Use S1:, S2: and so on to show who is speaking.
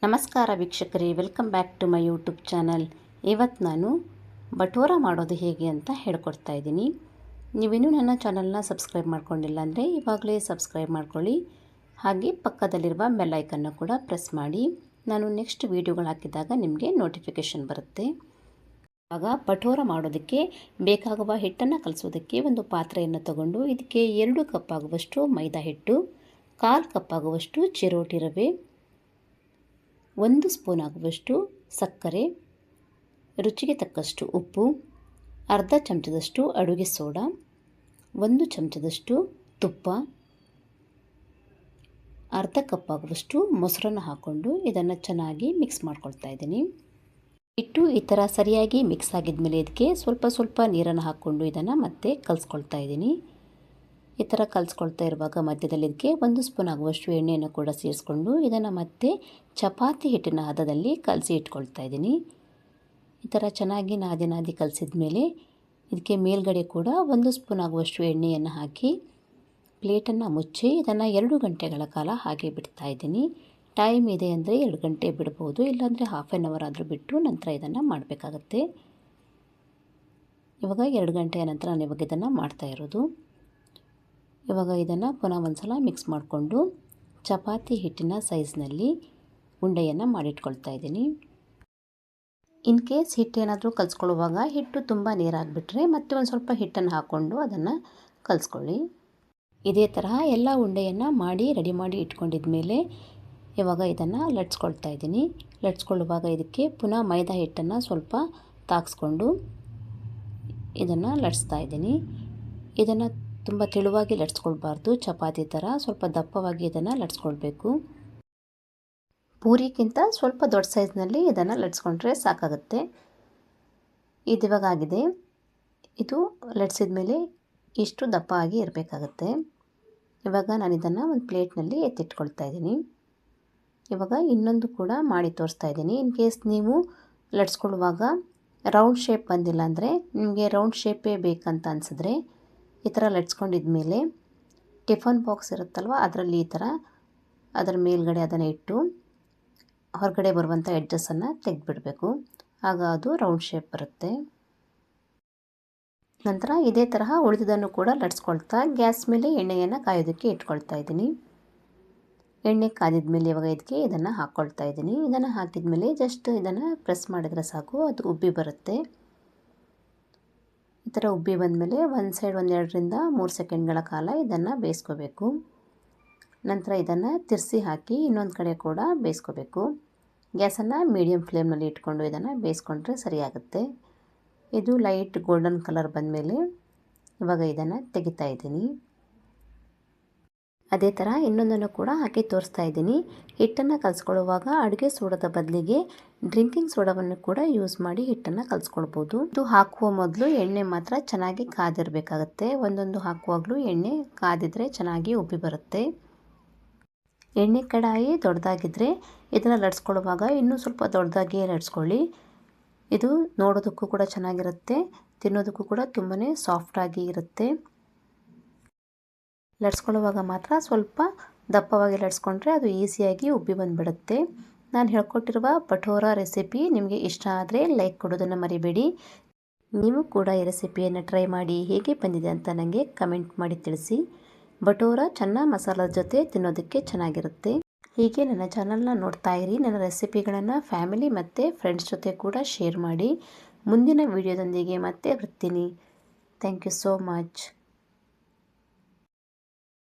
S1: ನಮಸ್ಕಾರ ವೀಕ್ಷಕರೇ, welcome back to my YouTube channel. ಇವತ್ತು ನಾನು ಬಟೋರ ಮಾಡೋದು ಹೇಗೆ ಅಂತ ಹೇಳ್ಕೊಡ್ತಾ ಇದ್ದೀನಿ. ನೀವಿನ್ನೂ ನನ್ನ ಚಾನಲ್ನ ಸಬ್ಸ್ಕ್ರೈಬ್ ಮಾಡ್ಕೊಂಡಿಲ್ಲ ಅಂದರೆ ಇವಾಗಲೇ ಸಬ್ಸ್ಕ್ರೈಬ್ ಮಾಡ್ಕೊಳ್ಳಿ. ಹಾಗೆ ಪಕ್ಕದಲ್ಲಿರುವ ಬೆಲ್ ಐಕನ್ನ ಕೂಡ ಪ್ರೆಸ್ ಮಾಡಿ. ನಾನು ನೆಕ್ಸ್ಟ್ ವೀಡಿಯೋಗಳು ಹಾಕಿದಾಗ ನಿಮಗೆ ನೋಟಿಫಿಕೇಷನ್ ಬರುತ್ತೆ. ಆಗ ಬಟೋರ ಮಾಡೋದಕ್ಕೆ ಬೇಕಾಗುವ ಹಿಟ್ಟನ್ನು ಕಲಿಸೋದಕ್ಕೆ ಒಂದು ಪಾತ್ರೆಯನ್ನು ತಗೊಂಡು ಇದಕ್ಕೆ 2 ಕಪ್ ಆಗುವಷ್ಟು ಮೈದಾ ಹಿಟ್ಟು, 1/4 ಕಪ್ ಆಗುವಷ್ಟು ಚಿರೋಟಿ ರವೆ, 1 ಸ್ಪೂನ್ ಆಗುವಷ್ಟು ಸಕ್ಕರೆ, ರುಚಿಗೆ ತಕ್ಕಷ್ಟು ಉಪ್ಪು, ಅರ್ಧ ಚಮಚದಷ್ಟು ಅಡುಗೆ ಸೋಡಾ, 1 ಚಮಚದಷ್ಟು ತುಪ್ಪ, ಅರ್ಧ ಕಪ್ ಆಗುವಷ್ಟು ಮೊಸರನ್ನು ಹಾಕ್ಕೊಂಡು ಇದನ್ನು ಚೆನ್ನಾಗಿ ಮಿಕ್ಸ್ ಮಾಡ್ಕೊಳ್ತಾ ಇದ್ದೀನಿ. ಹಿಟ್ಟು ಈ ಥರ ಸರಿಯಾಗಿ ಮಿಕ್ಸ್ ಆಗಿದ್ಮೇಲೆ ಇದಕ್ಕೆ ಸ್ವಲ್ಪ ನೀರನ್ನು ಹಾಕ್ಕೊಂಡು ಇದನ್ನು ಮತ್ತೆ ಕಲಿಸ್ಕೊಳ್ತಾ ಇದ್ದೀನಿ. ಈ ಥರ ಕಲಿಸ್ಕೊಳ್ತಾ ಇರುವಾಗ ಮಧ್ಯದಲ್ಲಿ ಇದಕ್ಕೆ 1 ಸ್ಪೂನ್ ಆಗುವಷ್ಟು ಎಣ್ಣೆಯನ್ನು ಕೂಡ ಸೇರಿಸ್ಕೊಂಡು ಇದನ್ನು ಮತ್ತೆ ಚಪಾತಿ ಹಿಟ್ಟಿನ ಹದದಲ್ಲಿ ಕಲಸಿ ಇಟ್ಕೊಳ್ತಾ ಇದ್ದೀನಿ. ಈ ಥರ ಚೆನ್ನಾಗಿ ನಾದಿ ಕಲಿಸಿದ ಮೇಲೆ ಇದಕ್ಕೆ ಮೇಲ್ಗಡೆ ಕೂಡ 1 ಸ್ಪೂನ್ ಆಗುವಷ್ಟು ಎಣ್ಣೆಯನ್ನು ಹಾಕಿ ಪ್ಲೇಟನ್ನು ಮುಚ್ಚಿ ಇದನ್ನು 2 ಗಂಟೆಗಳ ಕಾಲ ಹಾಗೆ ಬಿಡ್ತಾ ಇದ್ದೀನಿ. ಟೈಮ್ ಇದೆ ಅಂದರೆ 2 ಗಂಟೆ ಬಿಡ್ಬೋದು, ಇಲ್ಲಾಂದರೆ ಹಾಫ್ ಆನ್ ಅವರ್ ಆದರೂ ಬಿಟ್ಟು ನಂತರ ಇದನ್ನು ಮಾಡಬೇಕಾಗತ್ತೆ. ಇವಾಗ 2 ಗಂಟೆಯ ನಂತರ ನಾನು ಇವಾಗ ಇದನ್ನು ಮಾಡ್ತಾ ಇರೋದು. ಇವಾಗ ಇದನ್ನು ಪುನಃ ಒಂದು ಸಲ ಮಿಕ್ಸ್ ಮಾಡಿಕೊಂಡು ಚಪಾತಿ ಹಿಟ್ಟಿನ ಸೈಜ್ನಲ್ಲಿ ಉಂಡೆಯನ್ನು ಮಾಡಿಟ್ಕೊಳ್ತಾ ಇದ್ದೀನಿ. ಇನ್ ಕೇಸ್ ಹಿಟ್ಟೇನಾದರೂ ಕಲಿಸ್ಕೊಳ್ಳುವಾಗ ಹಿಟ್ಟು ತುಂಬ ನೀರಾಗಿಬಿಟ್ರೆ ಮತ್ತೆ ಒಂದು ಸ್ವಲ್ಪ ಹಿಟ್ಟನ್ನು ಹಾಕ್ಕೊಂಡು ಅದನ್ನು ಕಲಿಸ್ಕೊಳ್ಳಿ. ಇದೇ ತರಹ ಎಲ್ಲ ಉಂಡೆಯನ್ನು ಮಾಡಿ ರೆಡಿ ಮಾಡಿ ಇಟ್ಕೊಂಡಿದ ಮೇಲೆ ಇವಾಗ ಇದನ್ನು ಲಟ್ಸ್ಕೊಳ್ತಾ ಇದ್ದೀನಿ. ಲಟ್ಸ್ಕೊಳ್ಳುವಾಗ ಇದಕ್ಕೆ ಪುನಃ ಮೈದಾ ಹಿಟ್ಟನ್ನು ಸ್ವಲ್ಪ ತಾಗಿಸ್ಕೊಂಡು ಇದನ್ನು ಲಟ್ಸ್ತಾ ಇದ್ದೀನಿ. ಇದನ್ನು ತುಂಬ ತೆಳುವಾಗಿ ಲಟ್ಸ್ಕೊಳ್ಬಾರ್ದು, ಚಪಾತಿ ಥರ ಸ್ವಲ್ಪ ದಪ್ಪವಾಗಿ ಇದನ್ನು ಲಟ್ಸ್ಕೊಳ್ಬೇಕು. ಪೂರಿಗಿಂತ ಸ್ವಲ್ಪ ದೊಡ್ಡ ಸೈಜ್ನಲ್ಲಿ ಇದನ್ನು ಲಟ್ಸ್ಕೊಂಡ್ರೆ ಸಾಕಾಗುತ್ತೆ. ಇದು ಇವಾಗ ಆಗಿದೆ. ಇದು ಲಟ್ಸಿದ ಮೇಲೆ ಇಷ್ಟು ದಪ್ಪ ಆಗಿ ಇರಬೇಕಾಗತ್ತೆ. ಇವಾಗ ನಾನು ಇದನ್ನು ಒಂದು ಪ್ಲೇಟ್ನಲ್ಲಿ ಎತ್ತಿಟ್ಕೊಳ್ತಾ ಇದ್ದೀನಿ. ಇವಾಗ ಇನ್ನೊಂದು ಕೂಡ ಮಾಡಿ ತೋರಿಸ್ತಾ ಇದ್ದೀನಿ. ಇನ್ ಕೇಸ್ ನೀವು ಲಟ್ಸ್ಕೊಳ್ಳುವಾಗ ರೌಂಡ್ ಶೇಪ್ ಬಂದಿಲ್ಲ ಅಂದರೆ, ನಿಮಗೆ ರೌಂಡ್ ಶೇಪೇ ಬೇಕಂತ ಅನಿಸಿದ್ರೆ ಈ ಥರ ಲಟ್ಸ್ಕೊಂಡಿದ್ಮೇಲೆ ಟಿಫನ್ ಬಾಕ್ಸ್ ಇರುತ್ತಲ್ವ, ಅದರಲ್ಲಿ ಈ ಥರ ಅದರ ಮೇಲ್ಗಡೆ ಅದನ್ನು ಇಟ್ಟು ಹೊರಗಡೆ ಬರುವಂಥ ಎಡ್ಜಸ್ಸನ್ನು ತೆಗೆದುಬಿಡಬೇಕು. ಆಗ ಅದು ರೌಂಡ್ ಶೇಪ್ ಬರುತ್ತೆ. ನಂತರ ಇದೇ ತರಹ ಉಳಿದಿದ್ದನ್ನು ಕೂಡ ಲಟ್ಸ್ಕೊಳ್ತಾ ಗ್ಯಾಸ್ ಮೇಲೆ ಎಣ್ಣೆಯನ್ನು ಕಾಯೋದಕ್ಕೆ ಇಟ್ಕೊಳ್ತಾ ಇದ್ದೀನಿ. ಎಣ್ಣೆ ಕಾದಿದ ಮೇಲೆ ಇವಾಗ ಇದಕ್ಕೆ ಇದನ್ನು ಹಾಕ್ಕೊಳ್ತಾ ಇದ್ದೀನಿ. ಇದನ್ನು ಹಾಕಿದ ಮೇಲೆ ಜಸ್ಟ್ ಇದನ್ನು ಪ್ರೆಸ್ ಮಾಡಿದರೆ ಸಾಕು, ಅದು ಉಬ್ಬಿ ಬರುತ್ತೆ. ಈ ಥರ ಉಬ್ಬಿ ಬಂದಮೇಲೆ ಒಂದು ಸೈಡ್ 2 ರಿಂದ 3 ಸೆಕೆಂಡ್ಗಳ ಕಾಲ ಇದನ್ನು ಬೇಯಿಸ್ಕೋಬೇಕು. ನಂತರ ಇದನ್ನು ತಿರ್ಸಿ ಹಾಕಿ ಇನ್ನೊಂದು ಕಡೆ ಕೂಡ ಬೇಯಿಸ್ಕೋಬೇಕು. ಗ್ಯಾಸನ್ನು ಮೀಡಿಯಮ್ ಫ್ಲೇಮ್ನಲ್ಲಿ ಇಟ್ಕೊಂಡು ಇದನ್ನು ಬೇಯಿಸ್ಕೊಂಡ್ರೆ ಸರಿಯಾಗುತ್ತೆ. ಇದು ಲೈಟ್ ಗೋಲ್ಡನ್ ಕಲರ್ ಬಂದಮೇಲೆ ಇವಾಗ ಇದನ್ನು ತೆಗಿತಾ ಇದ್ದೀನಿ. ಅದೇ ಥರ ಇನ್ನೊಂದನ್ನು ಕೂಡ ಹಾಕಿ ತೋರಿಸ್ತಾ ಇದ್ದೀನಿ. ಹಿಟ್ಟನ್ನು ಕಲಿಸ್ಕೊಳ್ಳುವಾಗ ಅಡುಗೆ ಸೋಡಾದ ಬದಲಿಗೆ ಡ್ರಿಂಕಿಂಗ್ ಸೋಡಾವನ್ನು ಕೂಡ ಯೂಸ್ ಮಾಡಿ ಹಿಟ್ಟನ್ನು ಕಲಿಸ್ಕೊಳ್ಬೋದು. ಇದು ಹಾಕುವ ಮೊದಲು ಎಣ್ಣೆ ಮಾತ್ರ ಚೆನ್ನಾಗಿ ಕಾದಿರಬೇಕಾಗತ್ತೆ. ಒಂದೊಂದು ಹಾಕುವಾಗಲೂ ಎಣ್ಣೆ ಕಾದಿದ್ರೆ ಚೆನ್ನಾಗಿ ಉಬ್ಬಿ ಬರುತ್ತೆ. ಎಣ್ಣೆ ಕಡಾಯಿ ದೊಡ್ಡದಾಗಿದ್ದರೆ ಇದನ್ನು ಲಟ್ಸ್ಕೊಳ್ಳುವಾಗ ಇನ್ನೂ ಸ್ವಲ್ಪ ದೊಡ್ಡದಾಗಿ ಲಟ್ಸ್ಕೊಳ್ಳಿ. ಇದು ನೋಡೋದಕ್ಕೂ ಕೂಡ ಚೆನ್ನಾಗಿರುತ್ತೆ, ತಿನ್ನೋದಕ್ಕೂ ಕೂಡ ತುಂಬಾ ಸಾಫ್ಟಾಗಿ ಇರುತ್ತೆ. ಲಟ್ಸ್ಕೊಳ್ಳುವಾಗ ಮಾತ್ರ ಸ್ವಲ್ಪ ದಪ್ಪವಾಗಿ ಲಟ್ಸ್ಕೊಂಡ್ರೆ ಅದು ಈಸಿಯಾಗಿ ಉಬ್ಬಿ ಬಂದುಬಿಡುತ್ತೆ. ನಾನು ಹೇಳ್ಕೊಟ್ಟಿರುವ ಬಟೋರ ರೆಸಿಪಿ ನಿಮಗೆ ಇಷ್ಟ ಆದರೆ ಲೈಕ್ ಕೊಡೋದನ್ನು ಮರಿಬೇಡಿ. ನೀವು ಕೂಡ ಈ ರೆಸಿಪಿಯನ್ನು ಟ್ರೈ ಮಾಡಿ ಹೇಗೆ ಬಂದಿದೆ ಅಂತ ನನಗೆ ಕಮೆಂಟ್ ಮಾಡಿ ತಿಳಿಸಿ. ಬಟೋರ ಚೆನ್ನ ಮಸಾಲದ ಜೊತೆ ತಿನ್ನೋದಕ್ಕೆ ಚೆನ್ನಾಗಿರುತ್ತೆ. ಹೀಗೆ ನನ್ನ ಚಾನಲ್ನ ನೋಡ್ತಾ ಇರಿ. ನನ್ನ ರೆಸಿಪಿಗಳನ್ನು ಫ್ಯಾಮಿಲಿ ಮತ್ತು ಫ್ರೆಂಡ್ಸ್ ಜೊತೆ ಕೂಡ ಶೇರ್ ಮಾಡಿ. ಮುಂದಿನ ವಿಡಿಯೋದೊಂದಿಗೆ ಮತ್ತೆ ಬರ್ತೀನಿ. Thank you so much.